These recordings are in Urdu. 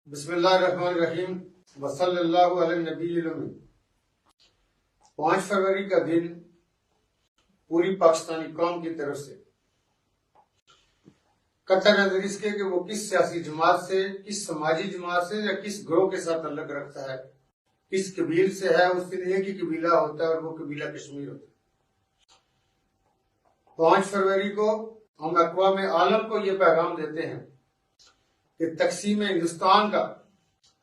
بسم اللہ الرحمن الرحیم وصلی اللہ علی نبی الامین۔ 5 فروری کا دن پوری پاکستانی قوم کی طرف سے قطع نظر اس کے کہ وہ کس سیاسی جماعت سے، کس سماجی جماعت سے یا کس گروہ کے ساتھ تعلق رکھتا ہے، کس قبیل سے ہے، اس دن ایک ہی قبیلہ ہوتا ہے اور وہ قبیلہ کشمیر ہوتا ہے۔ 5 فروری کو ہم اقوام عالم کو یہ پیغام دیتے ہیں کہ تقسیم ہندوستان کا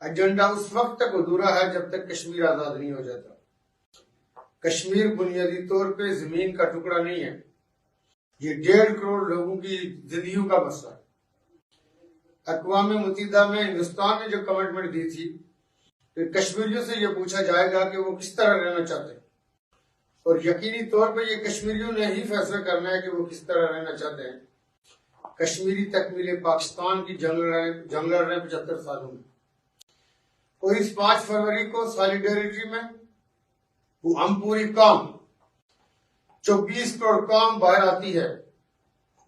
ایجنڈا اس وقت تک ادھورا ہے جب تک کشمیر آزاد نہیں ہو جاتا۔ کشمیر بنیادی طور پہ زمین کا ٹکڑا نہیں ہے، یہ 1.5 کروڑ لوگوں کی زندگیوں کا مسئلہ ہے۔ اقوام متحدہ میں ہندوستان نے جو کمٹمنٹ دی تھی کہ کشمیریوں سے یہ پوچھا جائے گا کہ وہ کس طرح رہنا چاہتے ہیں، اور یقینی طور پہ یہ کشمیریوں نے ہی فیصلہ کرنا ہے کہ وہ کس طرح رہنا چاہتے ہیں۔ کشمیری تکمیل پاکستان کی جنگ لڑ رہے 75 سالوں میں، اور اس 5 فروری کو سالیڈیرٹی میں ہم پوری قوم 24 کروڑ قوم باہر آتی ہے،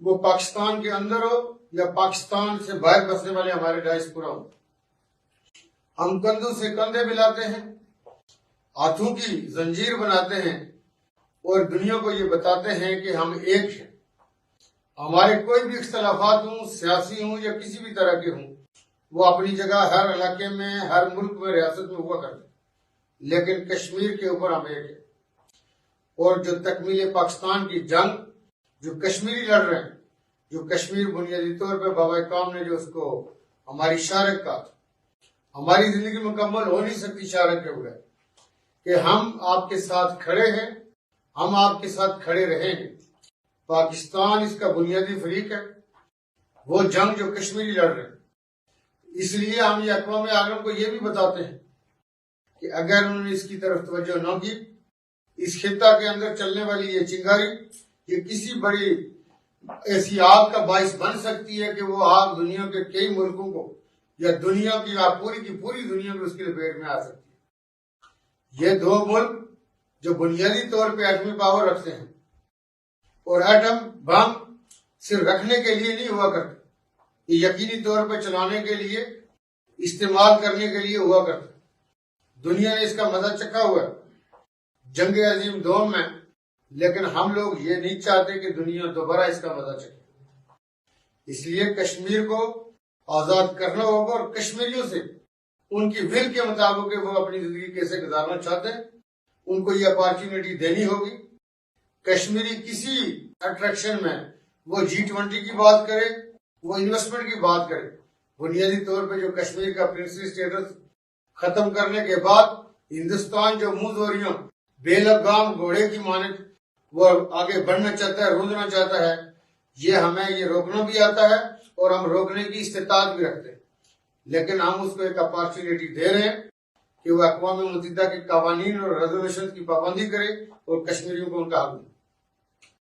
وہ پاکستان کے اندر ہو یا پاکستان سے باہر بسنے والے ہمارے ڈائسپورا ہو۔ ہم کندھوں سے کندھے ملاتے ہیں، ہاتھوں کی زنجیر بناتے ہیں اور دنیا کو یہ بتاتے ہیں کہ ہم ایک ہیں۔ ہمارے کوئی بھی اختلافات ہوں، سیاسی ہوں یا کسی بھی طرح کے ہوں، وہ اپنی جگہ ہر علاقے میں، ہر ملک میں، ریاست میں ہوا کرتے ہیں، لیکن کشمیر کے اوپر ہم ایک ہیں۔ اور جو تکمیل پاکستان کی جنگ جو کشمیری لڑ رہے ہیں، جو کشمیر بنیادی طور پہ بابا قوم نے جو اس کو ہماری شارک کا، ہماری زندگی مکمل ہو نہیں سکتی شارک کے بغیر، کہ ہم آپ کے ساتھ کھڑے ہیں، ہم آپ کے ساتھ کھڑے رہیں گے۔ پاکستان اس کا بنیادی فریق ہے، وہ جنگ جو کشمیری لڑ رہے ہیں۔ اس لیے ہم یہ اقوام عالم کو یہ بھی بتاتے ہیں کہ اگر انہوں نے اس کی طرف توجہ نہ کی، اس خطہ کے اندر چلنے والی یہ چنگاری، یہ کسی بڑی ایسی آگ کا باعث بن سکتی ہے کہ وہ آگ دنیا کے کئی ملکوں کو یا دنیا کی یا پوری دنیا میں اس کی لپیٹ میں آ سکتی ہے۔ یہ 2 ملک جو بنیادی طور پہ ایٹمی پاور رکھتے ہیں، اور ایٹم بم صرف رکھنے کے لیے نہیں ہوا کرتے، یہ یقینی طور پہ چلانے کے لیے، استعمال کرنے کے لیے ہوا کرتے۔ دنیا نے اس کا مزہ چکھا ہوا ہے جنگ عظیم دوم میں، لیکن ہم لوگ یہ نہیں چاہتے کہ دنیا دوبارہ اس کا مزہ چکھے۔ اس لیے کشمیر کو آزاد کرنا ہوگا، اور کشمیریوں سے ان کی ول کے مطابق کہ وہ اپنی زندگی کیسے گزارنا چاہتے ہیں، ان کو یہ اپارچونٹی دینی ہوگی۔ کشمیری کسی اٹریکشن میں وہ G20 کی بات کرے، وہ انویسٹمنٹ کی بات کرے، بنیادی طور پہ جو کشمیر کا پرنسلی اسٹیٹس ختم کرنے کے بعد ہندوستان جو منہ زوریوں بے لگام گھوڑے کی مانند وہ آگے بڑھنا چاہتا ہے، روندنا چاہتا ہے، یہ ہمیں یہ روکنا بھی آتا ہے اور ہم روکنے کی استطاعت بھی رکھتے ہیں، لیکن ہم اس کو ایک اپارچونٹی دے رہے ہیں کہ وہ اقوام متحدہ کے قوانین اور ریزولوشن کی پابندی کرے اور کشمیریوں کو ان کا حق دے۔